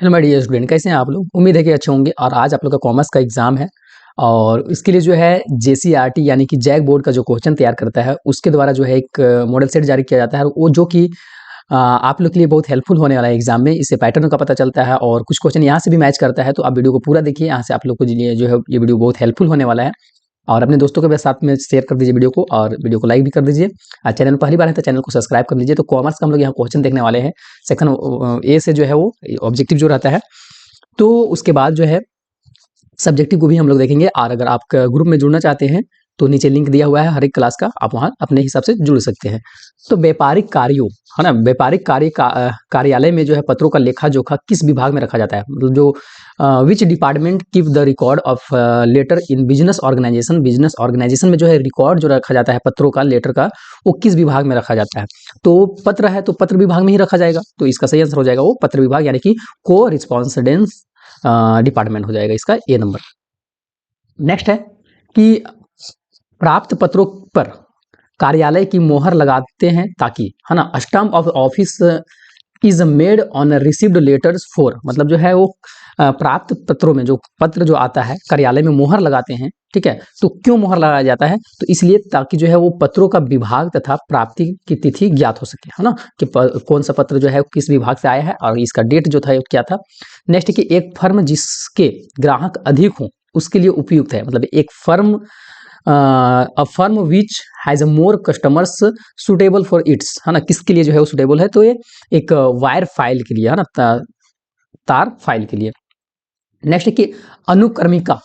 Hello my dear student, कैसे हैं आप लोग। उम्मीद है कि अच्छे होंगे। और आज आप लोग का कॉमर्स का एग्जाम है और इसके लिए जो है जेसीईआरटी यानी कि जैक बोर्ड का जो क्वेश्चन तैयार करता है उसके द्वारा जो है एक मॉडल सेट जारी किया जाता है। और वो जो कि आप लोग के लिए बहुत हेल्पफुल होने वाला है एग्जाम में। इससे पैटर्न का पता चलता है और कुछ क्वेश्चन यहाँ से भी मैच करता है। तो आप वीडियो को पूरा देखिए, यहाँ से आप लोग को लिए जो है ये वीडियो बहुत हेल्पफुल होने वाला है। और अपने दोस्तों के साथ में शेयर कर दीजिए वीडियो को, और वीडियो को लाइक भी कर दीजिए। और चैनल पहली बार है तो चैनल को सब्सक्राइब कर लीजिए। तो कॉमर्स का हम लोग यहाँ क्वेश्चन देखने वाले हैं। सेक्शन ए से जो है वो ऑब्जेक्टिव जो रहता है, तो उसके बाद जो है सब्जेक्टिव को भी हम लोग देखेंगे। और अगर आप ग्रुप में जुड़ना चाहते हैं तो नीचे लिंक दिया हुआ है हर एक क्लास का, आप वहाँ अपने हिसाब से जुड़ सकते हैं। तो व्यापारिक कार्यों है ना, व्यापारिक कार्य का कार्यालय में जो है पत्रों का लेखा जोखा किस विभाग में रखा जाता है। मतलब जो which department keep the record of letter in business organisation. Business organisation में जो है रिकॉर्ड जो रखा जाता है पत्रों का, लेटर का, वो किस विभाग में रखा जाता है। तो पत्र है तो पत्र विभाग में ही रखा जाएगा। तो इसका सही आंसर हो जाएगा वो पत्र विभाग, यानी कि को रिस्पॉन्सिडेंस डिपार्टमेंट हो जाएगा इसका ए नंबर। नेक्स्ट है कि प्राप्त पत्रों पर कार्यालय की मोहर लगाते हैं ताकि, है ना, stamp of office is made on received letters for. मतलब जो है वो प्राप्त पत्रों में जो पत्र जो आता है कार्यालय में मोहर लगाते हैं, ठीक है। तो क्यों मोहर लगाया जाता है, तो इसलिए ताकि जो है वो पत्रों का विभाग तथा प्राप्ति की तिथि ज्ञात हो सके, है ना, कि कौन सा पत्र जो है किस विभाग से आया है और इसका डेट जो था क्या था। नेक्स्ट कि एक फर्म जिसके ग्राहक अधिक हों उसके लिए उपयुक्त है। मतलब एक form a firm which has more customers suitable for its, है ना, किसके लिए जो है वो सुटेबल है। तो ये एक वायर फाइल के लिए, है ना, तार फाइल के लिए। नेक्स्ट कि अनुक्रमिका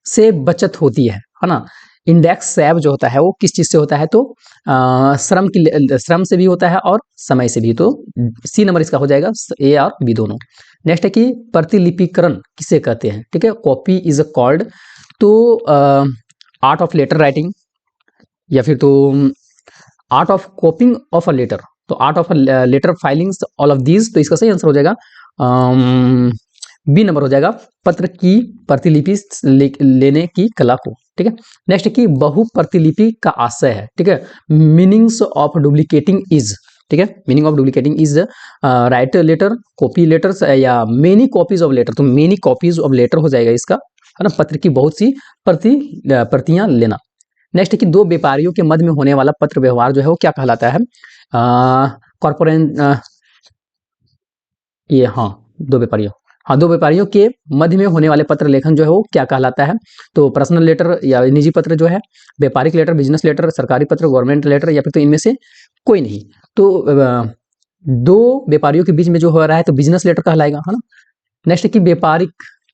से बचत होती है ना। इंडेक्स सेव जो होता है वो किस चीज से होता है, तो श्रम से भी होता है और समय से भी। तो सी नंबर इसका हो जाएगा, ए और बी दोनों। नेक्स्ट है कि प्रतिलिपिकरण किसे कहते हैं, ठीक है। कॉपी इज कॉल्ड, तो आर्ट ऑफ लेटर राइटिंग, या फिर तो art of copying of a letter, तो art of letter filings, all of these. तो इसका सही आंसर हो जाएगा बी नंबर हो जाएगा, पत्र की प्रतिलिपि लेने की कला को, ठीक है। नेक्स्ट की बहु प्रतिलिपि का आशय है, ठीक है। मीनिंग्स ऑफ डुप्लीकेटिंग इज, ठीक है, meaning of duplicating is right letter, copy letters, या मेनी कॉपीज ऑफ लेटर। तो मेनी कॉपीज ऑफ लेटर हो जाएगा इसका, है ना, पत्र की बहुत सी प्रतियां लेना। नेक्स्ट कि दो व्यापारियों के मध्य में होने वाला पत्र व्यवहार जो है वो क्या कहलाता है। कॉर्पोरेट, ये दो व्यापारियों के मध्य में होने वाले पत्र लेखन जो है वो क्या कहलाता है। तो पर्सनल लेटर या निजी पत्र जो है, व्यापारिक लेटर, बिजनेस लेटर, सरकारी पत्र, गवर्नमेंट लेटर, या फिर तो इनमें से कोई नहीं। तो दो व्यापारियों के बीच में जो हो रहा है तो बिजनेस लेटर कहलाएगा, है ना। नेक्स्ट कि व्यापारिक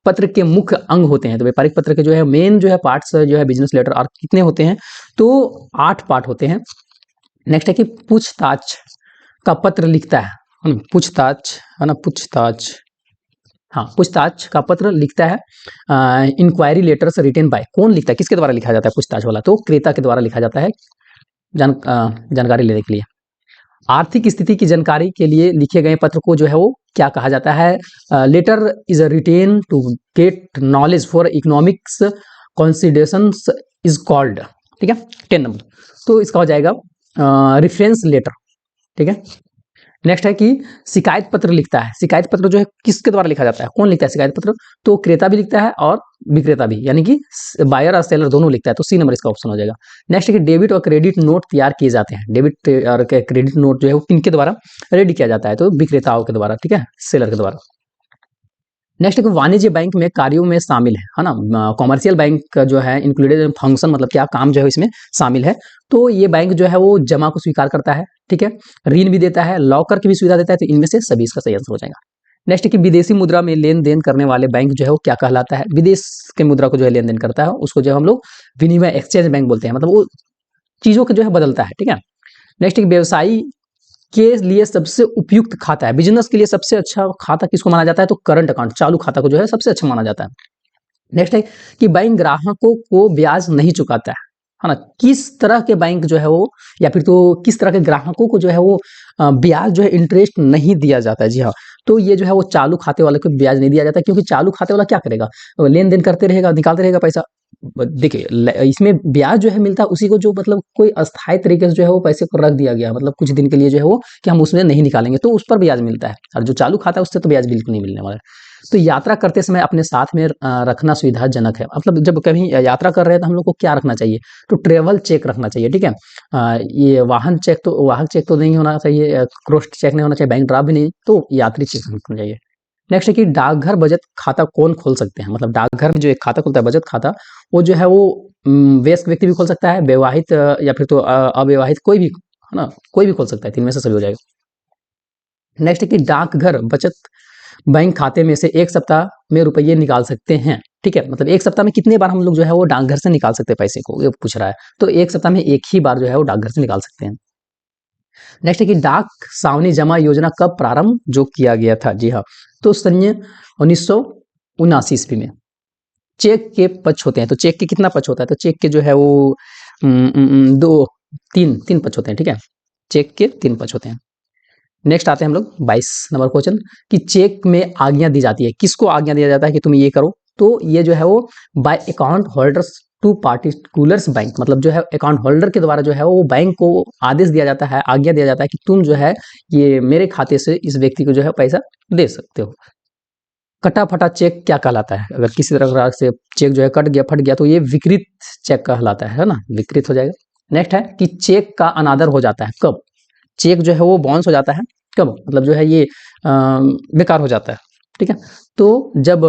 पत्र के मुख्य अंग होते हैं। तो व्यापारिक पत्र के जो है मेन जो है पार्ट्स जो है बिजनेस लेटर, और कितने होते हैं, तो 8 पार्ट होते हैं। नेक्स्ट है कि पूछताछ का पत्र लिखता है, पूछताछ, है ना, पूछताछ, हाँ, पूछताछ का पत्र लिखता है। इंक्वायरी लेटर्स रिटेन बाय, कौन लिखता है, किसके द्वारा लिखा जाता है पूछताछ वाला, तो क्रेता के द्वारा लिखा जाता है जानकारी लेने के लिए। आर्थिक स्थिति की जानकारी के लिए लिखे गए पत्र को जो है वो क्या कहा जाता है। Letter is written to get knowledge for economics considerations is called, ठीक है, 10 नंबर। तो इसका हो जाएगा रेफरेंस लेटर, ठीक है। नेक्स्ट है कि शिकायत पत्र लिखता है। शिकायत पत्र जो है किसके द्वारा लिखा जाता है, कौन लिखता है शिकायत पत्र, तो क्रेता भी लिखता है और विक्रेता भी, यानी कि बायर और सेलर दोनों लिखता है। तो सी नंबर इसका ऑप्शन हो जाएगा। नेक्स्ट है कि डेबिट और क्रेडिट नोट तैयार किए जाते हैं। डेबिट और क्रेडिट नोट जो है वो किनके द्वारा रेडी किया जाता है, तो विक्रेताओं के द्वारा, ठीक है, सेलर के द्वारा। नेक्स्ट है कि वाणिज्य बैंक में कार्यों में शामिल है ना। कॉमर्शियल बैंक का जो है इंक्लूडेड फंक्शन, मतलब क्या काम जो है इसमें शामिल है। तो ये बैंक जो है वो जमा को स्वीकार करता है, ठीक है, ऋण भी देता है, लॉकर की भी सुविधा देता है। तो इनमें से सभी इसका सही आंसर हो जाएगा। नेक्स्ट कि विदेशी मुद्रा में लेन देन करने वाले बैंक जो है वो क्या कहलाता है। विदेश के मुद्रा को जो है लेन देन करता है उसको जो हम लोग विनिमय एक्सचेंज बैंक बोलते हैं। मतलब वो चीजों को जो है बदलता है, ठीक है। नेक्स्ट व्यवसायी के लिए सबसे उपयुक्त खाता है, बिजनेस के लिए सबसे अच्छा खाता किसको माना जाता है, तो करंट अकाउंट, चालू खाता को जो है सबसे अच्छा माना जाता है। नेक्स्ट है कि बैंक ग्राहकों को ब्याज नहीं चुकाता है ना। किस तरह के बैंक जो है वो, या फिर तो किस तरह के ग्राहकों को जो है वो ब्याज जो है इंटरेस्ट नहीं दिया जाता है। जी हाँ, तो ये जो है वो चालू खाते वाले को ब्याज नहीं दिया जाता, क्योंकि चालू खाते वाला क्या करेगा, लेन देन करते रहेगा, निकालते रहेगा पैसा, देखिए इसमें ब्याज जो है मिलता है उसी को जो मतलब कोई अस्थायी तरीके से जो है वो पैसे को रख दिया गया, मतलब कुछ दिन के लिए जो है वो कि हम उसमें नहीं निकालेंगे, तो उस पर ब्याज मिलता है। और जो चालू खाता है उससे तो ब्याज बिल्कुल नहीं मिलने वाला है। तो यात्रा करते समय अपने साथ में रखना सुविधाजनक है, मतलब जब कहीं यात्रा कर रहे हैं तो हम लोग को क्या रखना चाहिए, तो ट्रेवल चेक रखना चाहिए, ठीक है। ये वाहन चेक तो नहीं होना चाहिए, क्रॉस चेक नहीं होना चाहिए, बैंक ड्राफ्ट भी नहीं, तो यात्री चेक रखना चाहिए। नेक्स्ट है कि डाकघर बचत खाता कौन खोल सकते हैं, मतलब डाकघर में जो एक खाता खुलता है बचत खाता, वो जो है वो वयस्क व्यक्ति भी खोल सकता है, विवाहित या फिर तो अविवाहित कोई भी, है ना, कोई भी खोल सकता है, तीन में से सभी हो जाएगा। नेक्स्ट है कि डाकघर बचत बैंक खाते में से एक सप्ताह में रुपये निकाल सकते हैं, ठीक है, मतलब एक सप्ताह में कितने बार हम लोग जो है वो डाकघर से निकाल सकते हैं पैसे को, ये पूछ रहा है। तो एक सप्ताह में एक ही बार जो है वो डाकघर से निकाल सकते हैं। नेक्स्ट है कि डाक सावनी जमा योजना कब प्रारंभ जो किया गया था, जी हाँ, तो सन 1979 ईस्वी में। चेक के पक्ष होते हैं, तो चेक के कितना पक्ष होता है, तो चेक के जो है वो तीन पक्ष होते हैं, ठीक है, चेक के 3 पक्ष होते हैं। नेक्स्ट आते हैं हम लोग 22 नंबर क्वेश्चन कि चेक में आज्ञा दी जाती है, किसको आज्ञा दिया जाता है कि तुम ये करो, तो ये जो है वो by account holders to particulars bank, मतलब जो है अकाउंट होल्डर के द्वारा जो है वो बैंक को आदेश दिया जाता है, आज्ञा दिया जाता है कि तुम जो है ये मेरे खाते से इस व्यक्ति को जो है पैसा दे सकते हो। कटा फटा चेक क्या कहलाता है, अगर किसी तरह से चेक जो है कट गया फट गया तो ये विकृत चेक कहलाता है ना, विकृत हो जाएगा। नेक्स्ट है कि चेक का अनादर हो जाता है कब, चेक जो है वो बाउंस हो जाता है कब, मतलब जो है ये बेकार हो जाता है, ठीक है, तो जब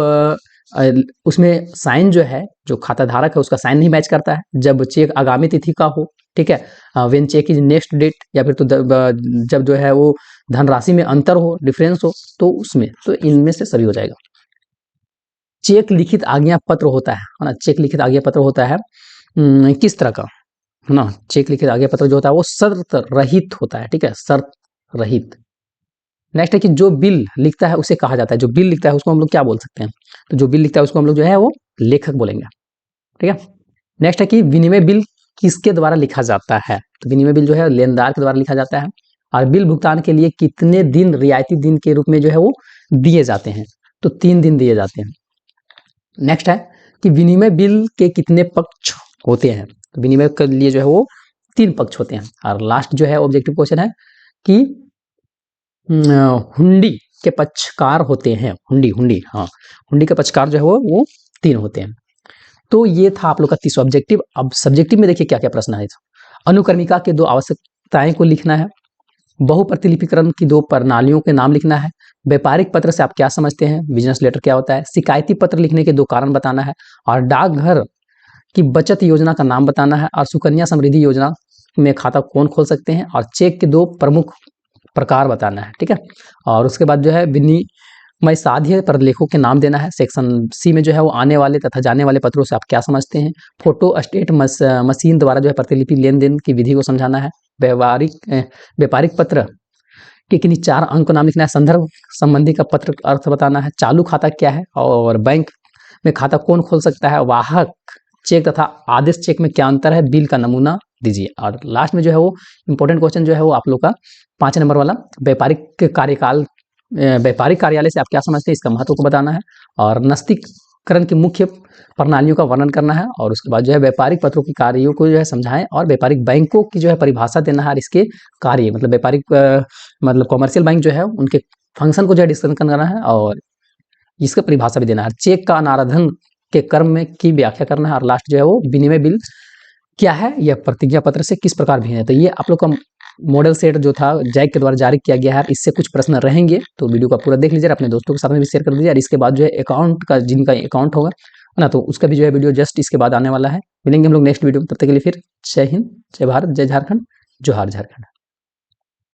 उसमें साइन जो है, जो खाता धारक है उसका साइन नहीं मैच करता है, जब चेक आगामी तिथि का हो, ठीक है, when cheque is next date, या फिर तो जब जो है वो धनराशि में अंतर हो, डिफरेंस हो, तो उसमें, तो इनमें से सभी हो जाएगा। चेक लिखित आज्ञा पत्र होता है ना, चेक लिखित आज्ञा पत्र होता है किस तरह का, है ना, चेक लिखित आज्ञा पत्र जो होता है वो शर्त रहित होता है, ठीक है, शर्त रहित। नेक्स्ट है कि जो बिल लिखता है उसे कहा जाता है, जो बिल लिखता है उसको हम लोग क्या बोल सकते हैं, तो जो बिल लिखता है उसको हम लोग जो है वो लेखक बोलेंगे, ठीक है। नेक्स्ट है कि विनिमय बिल किसके द्वारा लिखा जाता है, तो विनिमय बिल जो है लेनदार के द्वारा लिखा जाता है, और बिल भुगतान के लिए कितने दिन रियायती दिन के रूप में जो है वो दिए जाते हैं, तो 3 दिन दिए जाते हैं। नेक्स्ट है कि विनिमय बिल के कितने पक्ष होते हैं, तो विनिमय के लिए जो है वो 3 पक्ष होते हैं। और लास्ट जो है ऑब्जेक्टिव क्वेश्चन है कि हुंडी के पक्षकार होते हैं, हुंडी, हाँ, हुंडी के पक्षकार जो है वो 3 होते हैं। तो ये था आप लोग का 30 ऑब्जेक्टिव। अब सब्जेक्टिव में देखिए क्या क्या प्रश्न है। अनुक्रमिका के 2 आवश्यकताएं को लिखना है, बहुप्रतिलिपिकरण की 2 प्रणालियों के नाम लिखना है, व्यापारिक पत्र से आप क्या समझते हैं, बिजनेस लेटर क्या होता है, शिकायती पत्र लिखने के 2 कारण बताना है, और डाकघर की बचत योजना का नाम बताना है, और सुकन्या समृद्धि योजना में खाता कौन खोल सकते हैं, और चेक के 2 प्रमुख प्रकार बताना है, ठीक है। और उसके बाद जो है विनिमय साध्य प्रलेखों के नाम देना है। सेक्शन सी में जो है वो आने वाले तथा जाने वाले पत्रों से आप क्या समझते हैं, फोटो स्टेट मशीन द्वारा जो है प्रतिलिपि लेन देन की विधि को समझाना है, व्यापारिक पत्र के किन्हीं 4 अंक को नाम लिखना है, संदर्भ संबंधी का पत्र अर्थ बताना है, चालू खाता क्या है, और बैंक में खाता कौन खोल सकता है, वाहक चेक तथा आदेश चेक में क्या अंतर है, बिल का नमूना दीजिए। और लास्ट में जो है वो इंपॉर्टेंट क्वेश्चन जो है वो आप लोग का 5 नंबर वाला व्यापारिक कार्यालय से आप क्या समझते हैं, इसका महत्व को बताना है, और नस्तीकरण की मुख्य प्रणालियों का वर्णन करना है, और उसके बाद जो है व्यापारिक पत्रों के कार्यों को जो है समझाएं, और व्यापारिक बैंकों की जो है परिभाषा देना है, और इसके कार्य मतलब व्यापारिक मतलब कॉमर्शियल बैंक जो है उनके फंक्शन को जो है डिस्कस करना है, और इसका परिभाषा भी देना है। चेक का अनाराधन के कर्म में की व्याख्या करना है, और लास्ट जो है वो विनिमय बिल क्या है, यह प्रतिज्ञा पत्र से किस प्रकार भिन्न है। तो ये आप लोग का मॉडल सेट जो था जैक के द्वारा जारी किया गया है, इससे कुछ प्रश्न रहेंगे, तो वीडियो को पूरा देख लीजिए, अपने दोस्तों के साथ में भी शेयर कर दीजिए। और इसके बाद जो है अकाउंट का, जिनका अकाउंट होगा है ना, तो उसका भी जो है वीडियो जस्ट इसके बाद आने वाला है। मिलेंगे हम लोग नेक्स्ट वीडियो में, तब तक के लिए फिर जय हिंद, जय भारत, जय झारखंड, जोहार झारखंड।